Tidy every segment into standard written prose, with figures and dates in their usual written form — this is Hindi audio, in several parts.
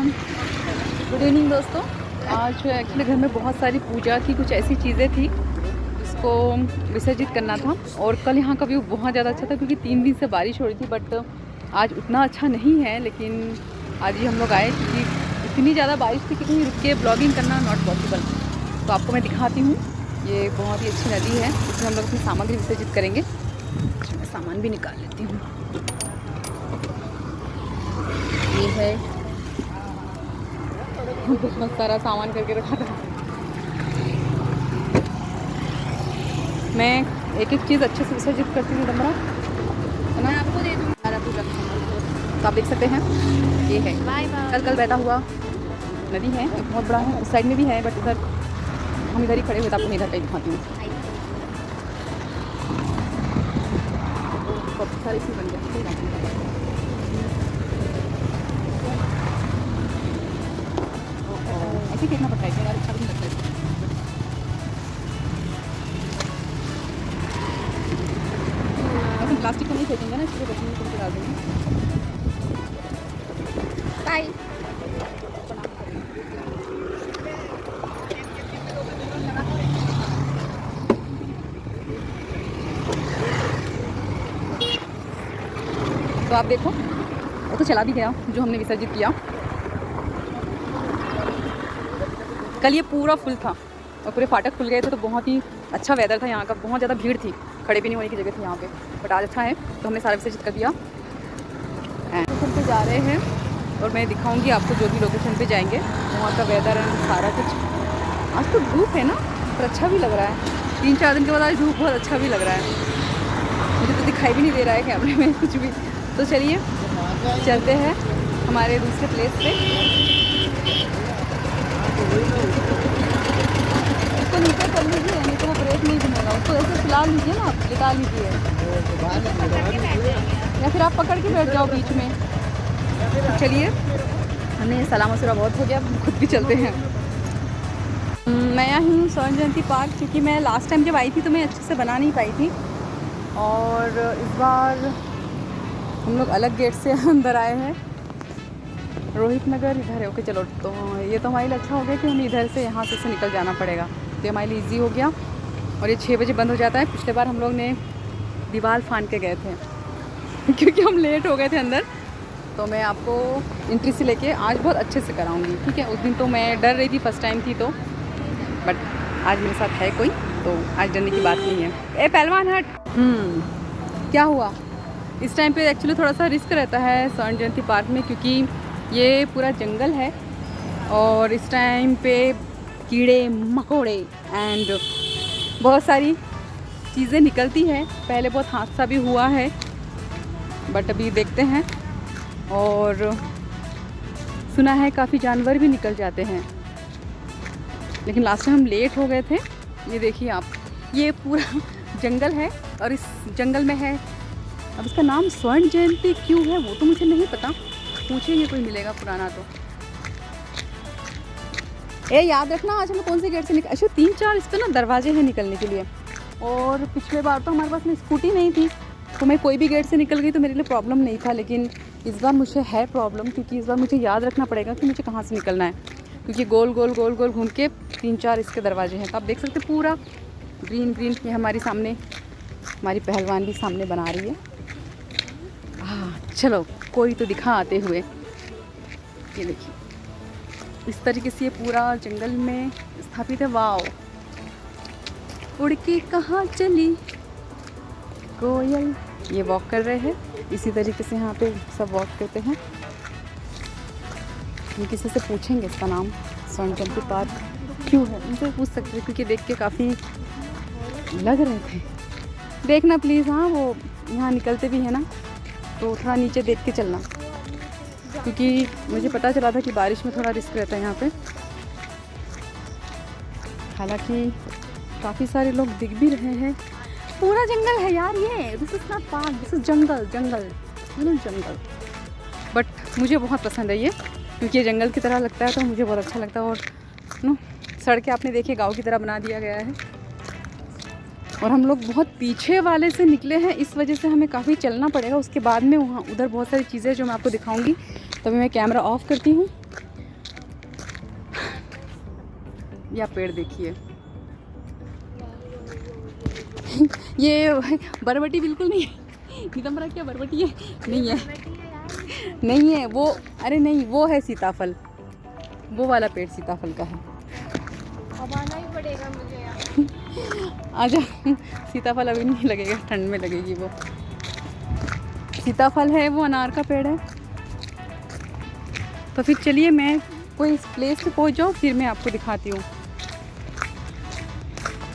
गुड इवनिंग दोस्तों। आज एक्चुअली घर में बहुत सारी पूजा की कुछ ऐसी चीज़ें थी जिसको विसर्जित करना था। और कल यहाँ का व्यू बहुत ज़्यादा अच्छा था क्योंकि 3 दिन से बारिश हो रही थी, बट आज उतना अच्छा नहीं है। लेकिन आज ही हम लोग आए क्योंकि इतनी ज़्यादा बारिश थी कि कहीं रुक के ब्लॉगिंग करना नॉट पॉसिबल। तो आपको मैं दिखाती हूँ, ये बहुत ही अच्छी नदी है, इसमें हम लोग अपनी सामग्री विसर्जित करेंगे। मैं सामान भी निकाल लेती हूँ। ये है, बहुत सारा सामान करके रखा था। मैं एक एक चीज़ अच्छे से विसर्जित करती हूँ डमरा, है ना। आपको दे दूँ सारा पूजा, तो आप देख सकते हैं ये है कल बहता हुआ नदी है, बहुत बड़ा है। उस साइड में भी है, बट इधर हम इधर ही खड़े हुए थे, आपको मैं इधर कहीं दिखाती हूँ। बहुत सारी चीज़ बन गई, ऐसे कितना पड़ता है यार, अच्छा भी नहीं लगता है। ऐसे प्लास्टिक को नहीं फेंकेंगे ना, इसलिए बचने को डाल देंगे। बाय। तो आप देखो, वो तो चला भी गया जो हमने विसर्जित किया। कल ये पूरा फुल था और पूरे फाटक खुल गए थे, तो बहुत ही अच्छा वेदर था यहाँ का। बहुत ज़्यादा भीड़ थी, खड़े भी नहीं होने की जगह थी यहाँ पे, बट आज अच्छा है तो हमने सारा विसर्जित कर दिया। लोकेशन पे जा रहे हैं और मैं दिखाऊंगी आपको जो भी लोकेशन पे जाएंगे वहाँ का वेदर एंड सारा कुछ। आज तो धूप है ना, पर अच्छा भी लग रहा है। 3-4 दिन के बाद आज धूप बहुत अच्छा भी लग रहा है। मुझे तो दिखाई भी नहीं दे रहा है कैमरे में कुछ भी। तो चलिए चलते हैं हमारे दूसरे प्लेस पे। उसको नीचे कर लीजिए, नहीं तो वो ब्रेक नहीं घूमेगा। उसको ऐसे फैला लीजिए ना, आप लिटा लीजिए, या फिर आप पकड़ के बैठ जाओ बीच में। चलिए, हमने सलाम मशूरा बहुत हो गया, अब खुद भी चलते हैं। मैं यहाँ हूँ स्वर्ण जयंती पार्क, क्योंकि मैं लास्ट टाइम जब आई थी तो मैं अच्छे से बना नहीं पाई थी, और इस बार हम लोग अलग गेट से अंदर आए हैं। रोहित नगर इधर है, ओके चलो। तो ये तो हमारे लिए अच्छा हो गया कि हमें इधर से यहाँ से निकल जाना पड़ेगा, तो हमारे लिए ईजी हो गया। और ये 6 बजे बंद हो जाता है। पिछले बार हम लोग ने दीवार फांद के गए थे क्योंकि हम लेट हो गए थे अंदर। तो मैं आपको एंट्री से लेके आज बहुत अच्छे से कराऊंगी, ठीक है। उस दिन तो मैं डर रही थी, फर्स्ट टाइम थी तो, बट आज मेरे साथ है कोई, तो आज डरने की बात नहीं है। ए पहलवान हट। क्या हुआ? इस टाइम पे एक्चुअली थोड़ा सा रिस्क रहता है स्वर्ण जयंती पार्क में, क्योंकि ये पूरा जंगल है और इस टाइम पे कीड़े मकोड़े एंड बहुत सारी चीज़ें निकलती हैं। पहले बहुत हादसा भी हुआ है, बट अभी देखते हैं। और सुना है काफ़ी जानवर भी निकल जाते हैं, लेकिन लास्ट टाइम हम लेट हो गए थे। ये देखिए आप, ये पूरा जंगल है और इस जंगल में है, अब इसका नाम स्वर्ण जयंती क्यों है वो तो मुझे नहीं पता, पूछेंगे कोई मिलेगा पुराना तो। याद रखना आज हमें कौन से गेट से निकल। अच्छा 3-4 इस पर ना दरवाजे हैं निकलने के लिए, और पिछले बार तो हमारे पास में स्कूटी नहीं थी, तो मैं कोई भी गेट से निकल गई तो मेरे लिए प्रॉब्लम नहीं था। लेकिन इस बार मुझे है प्रॉब्लम, क्योंकि इस बार मुझे याद रखना पड़ेगा कि मुझे कहाँ से निकलना है, क्योंकि गोल गोल गोल गोल घूम के 3-4 इसके दरवाजे हैं। तो आप देख सकते हैं पूरा ग्रीन ग्रीन। ये हमारी सामने हमारी पहलवान भी सामने बना रही है। चलो कोई तो दिखा आते हुए। ये देखिए इस तरीके से ये पूरा जंगल में स्थापित है। वाओ, उड़ के कहाँ चली कोयल। ये वॉक कर रहे हैं, इसी तरीके से यहाँ पे सब वॉक करते हैं। हम किसी से पूछेंगे इसका नाम स्वर्ण जयंती पार्क क्यों है, उनसे पूछ सकते हैं, क्योंकि देख के काफ़ी लग रहे थे। देखना प्लीज़, हाँ वो यहाँ निकलते भी है ना, तो थोड़ा नीचे देख के चलना, क्योंकि मुझे पता चला था कि बारिश में थोड़ा रिस्क रहता है यहाँ पे। हालांकि काफ़ी सारे लोग दिख भी रहे हैं। पूरा जंगल है यार ये, this is not park, this is jungle, jungle jungle. But मुझे बहुत पसंद है ये, क्योंकि ये जंगल की तरह लगता है, तो मुझे बहुत अच्छा लगता है। और नो सड़कें आपने देखी गाँव की तरह बना दिया गया है, और हम लोग बहुत पीछे वाले से निकले हैं, इस वजह से हमें काफ़ी चलना पड़ेगा। उसके बाद में वहाँ उधर बहुत सारी चीज़ें जो मैं आपको दिखाऊंगी। तो अभी मैं कैमरा ऑफ करती हूँ ये आप पेड़ देखिए। ये बरबटी बिल्कुल नहीं है। नीलम क्या बरबटी है? नहीं है, नहीं है वो। अरे नहीं, वो है सीताफल, वो वाला पेड़ सीताफल का है। अब आना ही पड़ेगा मुझे यार। आजा। सीताफल अभी नहीं लगेगा, ठंड में लगेगी वो। सीताफल है, वो अनार का पेड़ है। तो फिर चलिए मैं कोई इस प्लेस पे पहुंच जाऊँ, फिर मैं आपको दिखाती हूँ।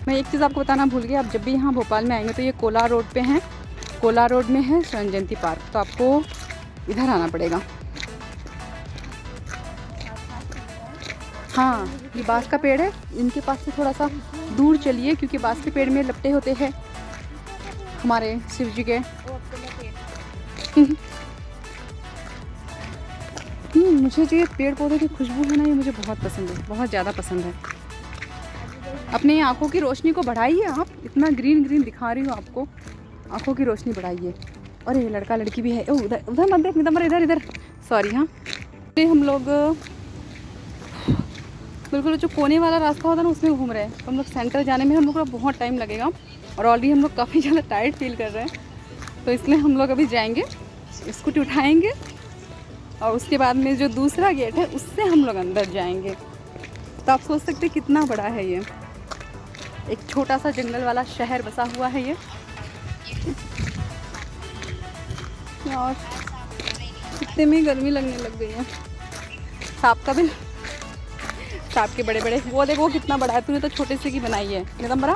मैं एक चीज़ आपको बताना भूल गया, आप जब भी यहाँ भोपाल में आएंगे तो ये कोलार रोड पे हैं। कोलार रोड में है स्वर्ण जयंती पार्क, तो आपको इधर आना पड़ेगा। हाँ, ये बांस का पेड़ है। इनके पास से थोड़ा सा दूर चलिए, क्योंकि बांस के पेड़ में लपटे होते हैं हमारे शिव जी के। मुझे जो ये पेड़ पौधे की खुशबू है ना, ये मुझे बहुत पसंद है, बहुत ज़्यादा पसंद है। अपनी आँखों की रोशनी को बढ़ाइए आप। इतना ग्रीन ग्रीन दिखा रही हूँ आपको, आँखों की रोशनी बढ़ाइए। और ये लड़का लड़की भी है। ओ उधर उधर मत देख, इधर इधर। सॉरी। हाँ, हम लोग बिल्कुल जो कोने वाला रास्ता होता है ना, उसमें घूम रहे हैं। तो हम लोग सेंटर जाने में हम लोग का बहुत टाइम लगेगा, और ऑलरेडी हम लोग काफ़ी ज़्यादा टायर्ड फील कर रहे हैं। तो इसलिए हम लोग अभी जाएंगे, स्कूटी उठाएंगे, और उसके बाद में जो दूसरा गेट है उससे हम लोग अंदर जाएंगे। तो आप सोच सकते हैं कितना बड़ा है ये। एक छोटा सा जंगल वाला शहर बसा हुआ है ये। और कितने में गर्मी लगने लग गई है। सांप का भी, सांप के बड़े बड़े, वो देखो वो कितना बड़ा है। तूने तो छोटे से की बनाई है एकदम बड़ा,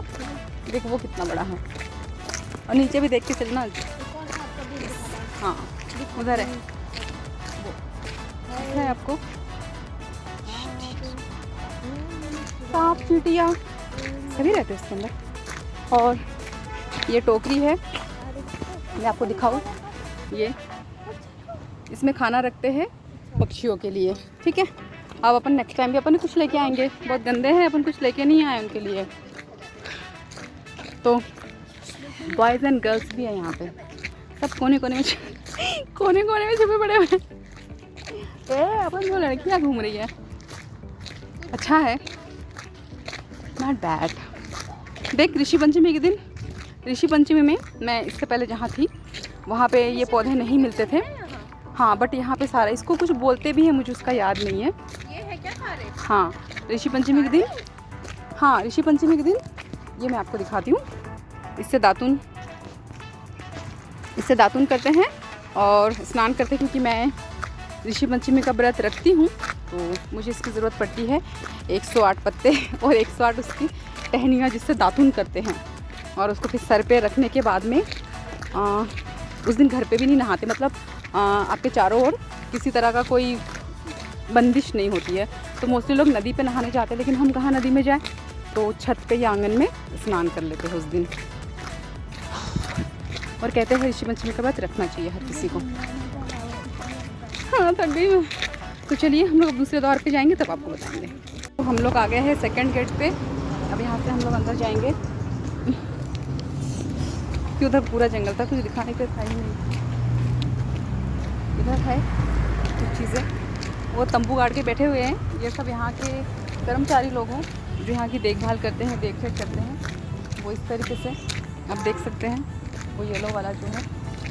देखो वो कितना बड़ा है। और नीचे भी देख के चलना। हाँ उधर है, वो है आपको सांप चींटियाँ सभी रहते हैं उसके अंदर। और ये टोकरी है, मैं आपको दिखाऊँ। ये इसमें खाना रखते हैं पक्षियों के लिए, ठीक है। अब अपन नेक्स्ट टाइम भी अपन कुछ लेके आएंगे। बहुत गंदे हैं, अपन कुछ लेके नहीं आए उनके लिए। तो बॉयज़ एंड गर्ल्स भी है यहाँ पे, सब कोने कोने में छुपे पड़े हुए हैं। अपन वो लड़कियाँ घूम रही है, अच्छा है, नॉट बैड। देख ऋषि पंचमी के दिन, ऋषि पंचमी में मैं इससे पहले जहाँ थी वहाँ पे ये पौधे नहीं मिलते थे। हाँ, बट यहाँ पे सारा, इसको कुछ बोलते भी हैं, मुझे उसका याद नहीं है। ये है क्या सारे? हाँ, ऋषि पंचमी के दिन, हाँ ऋषि पंचमी के दिन ये मैं आपको दिखाती हूँ। इससे दातुन करते हैं और स्नान करते हैं, क्योंकि मैं ऋषि पंचमी का व्रत रखती हूँ, तो मुझे इसकी ज़रूरत पड़ती है। 108 पत्ते और 108 उसकी टहनियाँ, जिससे दातुन करते हैं। और उसको फिर सर पे रखने के बाद में उस दिन घर पे भी नहीं नहाते, मतलब आपके चारों ओर किसी तरह का कोई बंदिश नहीं होती है। तो मोस्टली लोग नदी पे नहाने जाते हैं, लेकिन हम कहाँ नदी में जाएं, तो छत पे या आंगन में स्नान कर लेते हैं उस दिन। और कहते हैं ऋषि पंचमी का व्रत रखना चाहिए हर किसी को। हाँ, थक गई मैं। तो चलिए हम लोग दूसरे दौर पे जाएंगे, तब आपको बताएंगे। तो हम लोग आ गए हैं सेकंड गेट पे। अब यहाँ से हम लोग अंदर जाएंगे, कि उधर पूरा जंगल था, कुछ दिखाने के था ही नहीं। इधर है कुछ चीज़ें, वो तंबू गाड़ के बैठे हुए हैं। ये सब यहाँ के कर्मचारी लोग हैं, जो यहाँ की देखभाल करते हैं, देख रेख करते हैं। वो इस तरीके से आप देख सकते हैं, वो येलो वाला जो है।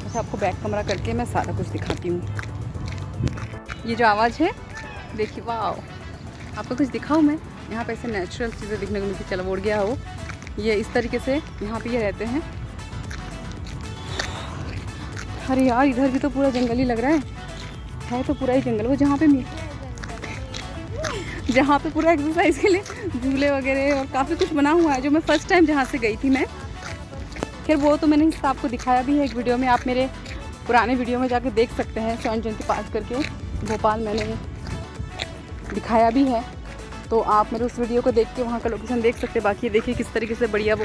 अच्छा, आपको बैक कमरा करके मैं सारा कुछ दिखाती हूँ। ये जो आवाज़ है, देखिए, वाह, आपको कुछ दिखाऊँ मैं। यहाँ पे ऐसे नेचुरल चीज़ें दिखने को मिलती, चलो उड़ गया हो। ये इस तरीके से यहाँ पे ये रहते हैं। अरे यार, इधर भी तो पूरा जंगल ही लग रहा है तो पूरा ही जंगल। वो जहाँ पे पूरा एक्सरसाइज के लिए झूले वगैरह और काफ़ी कुछ बना हुआ है, जो मैं फ़र्स्ट टाइम जहाँ से गई थी मैं। खैर वो तो मैंने इसका आपको दिखाया भी है एक वीडियो में, आप मेरे पुराने वीडियो में जाके देख सकते हैं। स्वर्ण जयंती पार्क करके भोपाल मैंने दिखाया भी है, तो आप मेरे उस वीडियो को देख के वहाँ का लोकेशन देख सकते हैं। बाकी देखिए किस तरीके से बढ़िया वो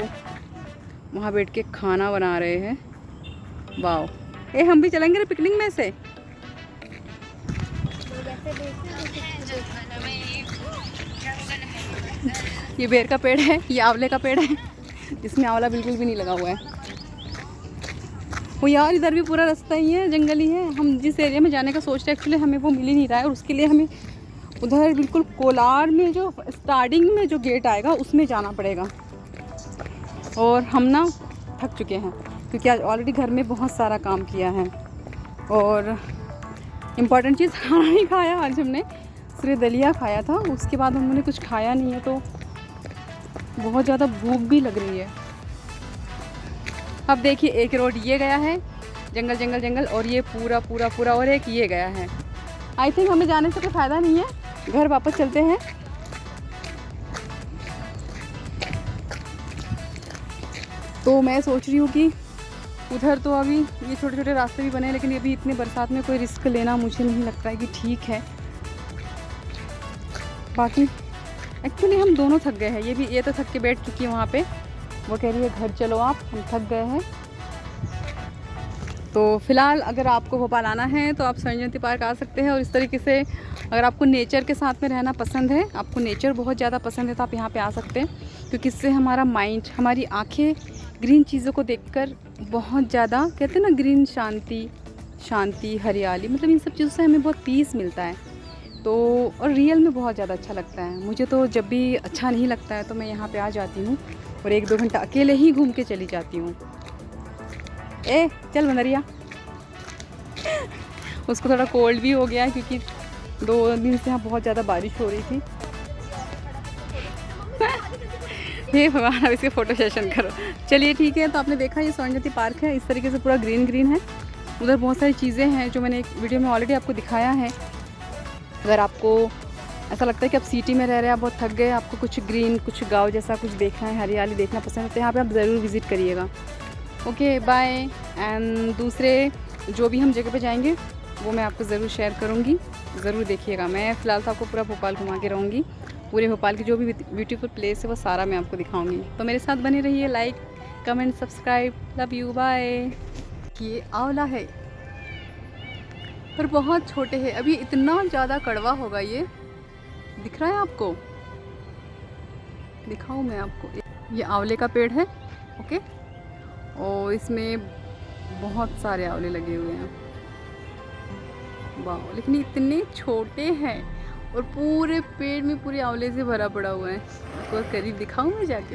वहाँ बैठ के खाना बना रहे हैं। वाह, हम भी चलेंगे रे पिकनिक में से। ये बेर का पेड़ है, ये आंवले का पेड़ है, जिसमें आंवला बिल्कुल भी नहीं लगा हुआ है। वो यार, इधर भी पूरा रास्ता ही है, जंगल ही है। हम जिस एरिया में जाने का सोच रहे हैं, एक्चुअली हमें वो मिल ही नहीं रहा है, और उसके लिए हमें उधर बिल्कुल कोलार में जो स्टार्टिंग में जो गेट आएगा उसमें जाना पड़ेगा। और हम ना थक चुके हैं क्योंकि आज ऑलरेडी घर में बहुत सारा काम किया है। और इम्पॉर्टेंट चीज़ खाना नहीं खाया आज हमने, सिर्फ दलिया खाया था। उसके बाद हमने कुछ खाया नहीं है, तो बहुत ज़्यादा भूख भी लग रही है। अब देखिए एक रोड ये गया है, जंगल जंगल जंगल, और ये पूरा पूरा पूरा, और एक ये गया है। आई थिंक हमें जाने से कोई फ़ायदा नहीं है, घर वापस चलते हैं। तो मैं सोच रही हूँ कि उधर तो अभी ये छोटे छोटे रास्ते भी बने हैं, लेकिन अभी इतने बरसात में कोई रिस्क लेना मुझे नहीं लगता है कि ठीक है। बाकी एक्चुअली हम दोनों थक गए हैं, ये तो थक के बैठ चुकी है वहाँ पे, वो कह रही है घर चलो आप, हम थक गए हैं। तो फ़िलहाल अगर आपको भोपाल आना है तो आप स्वर्ण जयंती पार्क आ सकते हैं। और इस तरीके से अगर आपको नेचर के साथ में रहना पसंद है, आपको नेचर बहुत ज़्यादा पसंद है, तो आप यहाँ पे आ सकते हैं, क्योंकि इससे हमारा माइंड, हमारी आँखें ग्रीन चीज़ों को देखकर बहुत ज़्यादा, कहते हैं ना ग्रीन शांति हरियाली, मतलब इन सब चीज़ों से हमें बहुत पीस मिलता है। तो और रियल में बहुत ज़्यादा अच्छा लगता है मुझे। तो जब भी अच्छा नहीं लगता है तो मैं यहाँ पे आ जाती हूँ और 1-2 घंटा अकेले ही घूम के चली जाती हूँ। ए चल बंदरिया। उसको थोड़ा कोल्ड भी हो गया है क्योंकि 2 दिन से यहाँ बहुत ज़्यादा बारिश हो रही थी। हे भगवान, अब इसके फ़ोटो सेशन करो। चलिए ठीक है, तो आपने देखा ये स्वर्ण जयंती पार्क है, इस तरीके से पूरा ग्रीन ग्रीन है। उधर बहुत सारी चीज़ें हैं जो मैंने एक वीडियो में ऑलरेडी आपको दिखाया है। अगर आपको ऐसा लगता है कि आप सिटी में रह रहे हैं, आप बहुत थक गए, आपको कुछ ग्रीन, कुछ गांव जैसा कुछ देखना है, हरियाली देखना पसंद है, तो यहाँ पे आप ज़रूर विज़िट करिएगा। Okay bye. एंड दूसरे जो भी हम जगह पे जाएंगे वो मैं आपको ज़रूर शेयर करूँगी, ज़रूर देखिएगा। मैं फ़िलहाल तो आपको पूरा भोपाल घुमा के रहूँगी, पूरे भोपाल की जो भी ब्यूटीफुल प्लेस है वो सारा मैं आपको दिखाऊँगी। तो मेरे साथ बने रहिए, like comment subscribe, love you, bye. ये आंवला है पर बहुत छोटे हैं, अभी इतना ज़्यादा कड़वा होगा। ये दिख रहा है आपको, दिखाऊँ मैं आपको। ये आंवले का पेड़ है, ओके, और इसमें बहुत सारे आंवले लगे हुए हैं। वाह, लेकिन इतने छोटे हैं और पूरे पेड़ में पूरे आंवले से भरा पड़ा हुआ है। आपको करीब दिखाऊँ मैं जाके,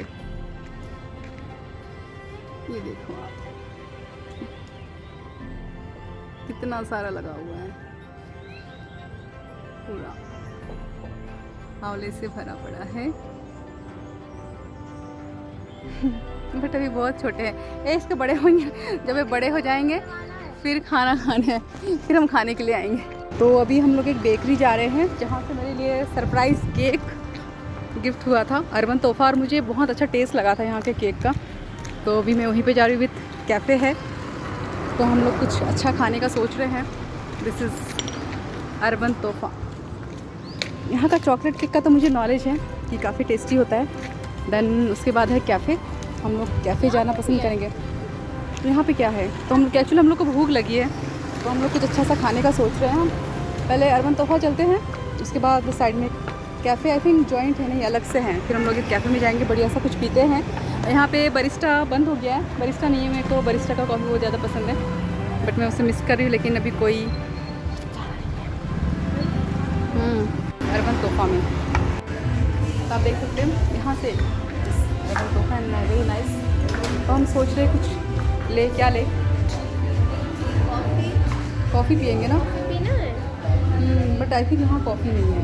ये देखो आप, कितना सारा लगा हुआ है, पूरा आंवले से भरा पड़ा है। बट अभी बहुत छोटे हैं, इसके बड़े होंगे, जब ये बड़े हो जाएंगे फिर खाना खाने हैं, फिर हम खाने के लिए आएंगे। तो अभी हम लोग एक बेकरी जा रहे हैं जहाँ से मेरे लिए सरप्राइज़ केक गिफ्ट हुआ था, अर्बन तोहफा, और मुझे बहुत अच्छा टेस्ट लगा था यहाँ के केक का। तो अभी मैं वहीं पे जा रही हूँ, विथ कैफ़े है, तो हम लोग कुछ अच्छा खाने का सोच रहे हैं। दिस इज़ अर्बन तोहफा। यहाँ का चॉकलेट केक का तो मुझे नॉलेज है कि काफ़ी टेस्टी होता है। देन उसके बाद है कैफ़े, हम लोग कैफ़े जाना पसंद करेंगे। तो यहाँ पे क्या है, तो हम एक्चुअली हम लोग को भूख लगी है, तो हम लोग कुछ अच्छा सा खाने का सोच रहे हैं। हम पहले अर्बन तोहफा चलते हैं, उसके बाद साइड में कैफ़े, आई थिंक जॉइंट है, नहीं अलग से हैं, फिर हम लोग एक कैफ़े में जाएंगे, बढ़िया सा कुछ पीते हैं। यहाँ पे बरिस्टा बंद हो गया है, बरिस्टा नहीं है, मेरे को बरिस्टा का कॉफ़ी बहुत ज़्यादा पसंद है, बट मैं उसे मिस कर रही हूँ। लेकिन अभी कोई अर्बन तोहफा में, तो आप देख सकते हैं यहाँ से अर्बन तोहफा एंड वेरी नाइस। तो हम सोच रहे कुछ ले, क्या ले, कॉफ़ी पियेंगे ना, पीना है, बट आई थिंक यहाँ कॉफ़ी नहीं है।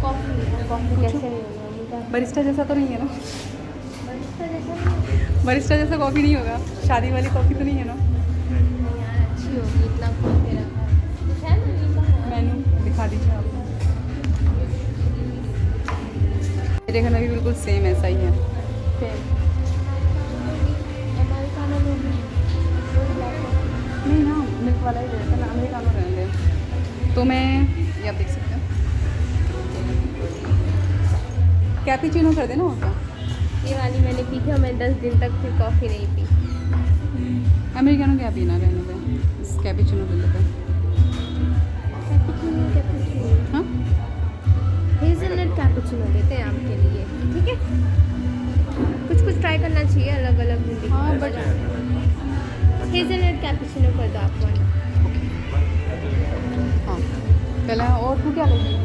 कॉफ़ी कैसे नहीं होगा? बरिस्टा जैसा तो नहीं है ना, बरिस्टा जैसा बरिस्टा जैसा कॉफ़ी नहीं होगा, शादी वाली कॉफ़ी तो नहीं है ना। यार अच्छी होगी, इतना खोल के रखा है, कुछ है मेन्यू का? मेनू दिखा दीजिए आप। मेरे घर में भी बिल्कुल सेम ऐसा ही है, सेम। अमेरिकानो में भी नहीं ना, मिल्क वाला ही रहता है ना, अमेरिकानो रहेंगे। तो मैं, ये आप देख सकते हैं, कैपुचिनो कर देना होगा। ये वाली मैंने पी थी और मैं 10 दिन तक फिर कॉफ़ी नहीं पी। अमेरिकानो क्या पीना, रहने दें, कैपुचिनो ले लेते हैं। हाँ, हेज़लनट कैपुचिनो लेते हैं आपके लिए, ठीक है? कुछ ट्राई करना चाहिए, अलग अलग भी। हाँ बट हेज़लनट कैपुचिनो कर दो आप वन। हाँ, पहले और तू क्या लेगी?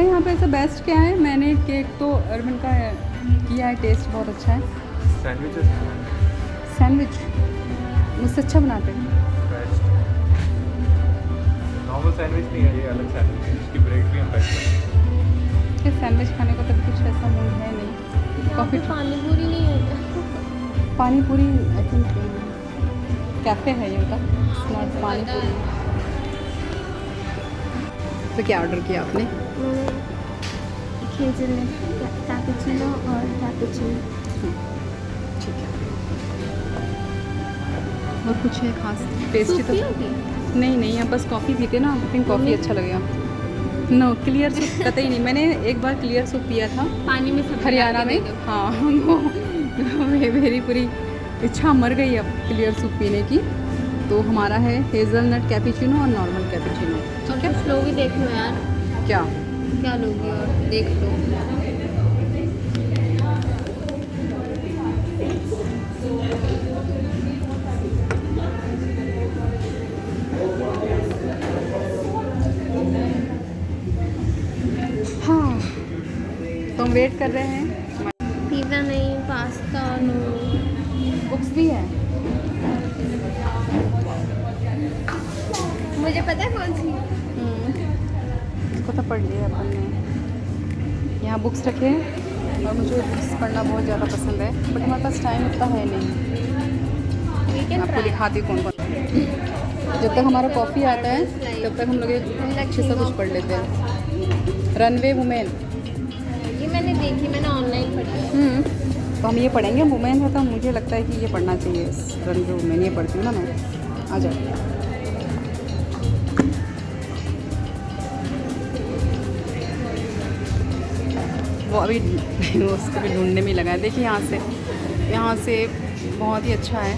यहाँ पे ऐसा बेस्ट क्या है, मैंने केक तो अर्बन का किया है, टेस्ट बहुत अच्छा है। सैंडविच मुझसे अच्छा बनाते हैं। नॉर्मल सैंडविच नहीं है ये, अलग सैंडविच है, इसकी ब्रेड भी हम पैक करते हैं। सैंडविच खाने को तो कुछ ऐसा मूड है नहीं। कॉफ़ी पानी पूरी नहीं है। पानी पूरी आई थिंक कैफ़े है ये उनका, नॉट पानी पूरी। तो क्या ऑर्डर किया आपने? हेज़लनट कैपुचिनो और कैपुचिनो। ठीक है। और कुछ है खास टेस्टी तो नहीं नहीं, यहाँ बस कॉफ़ी पीते ना, आई थिंक कॉफ़ी अच्छा लगेगा। नो क्लियर सूप कतई नहीं, मैंने एक बार क्लियर सूप पिया था पानी में सब हरियाणा में। हाँ वो मेरी पूरी इच्छा मर गई अब क्लियर सूप पीने की। तो हमारा है हेज़लनट कैपुचिनो और नॉर्मल कैपुचिनो। ठीक है, कुछ लोग ही देख लो यार, क्या क्या लोगी और देख लो। हाँ, तो हम वेट कर रहे हैं। पिज़्ज़ा नहीं, पास्ता नो। बुक्स भी है। मुझे पता है कौन सी। इसको तो पढ़ लिया अपन ने। यहाँ बुक्स रखे हैं और मुझे बुक्स पढ़ना बहुत ज़्यादा पसंद है, बट हमारे पास टाइम उतना है नहीं। वीकेंड आपको दिखाती हूँ कौन कौन। जब तक हमारा कॉफ़ी आता है तब तक हम लोग एक अच्छे से कुछ पढ़ लेते हैं। रनवे वुमेन, ये मैंने देखी, मैंने ऑनलाइन पढ़ी है। तो हम ये पढ़ेंगे। वुमेन है तो मुझे लगता है कि ये पढ़ना चाहिए। रनवे वुमेन ये पढ़ती हूँ ना मैं। आ जाओ। वो अभी उसको भी ढूंढने में लगा है। देखिए यहाँ से बहुत ही अच्छा है।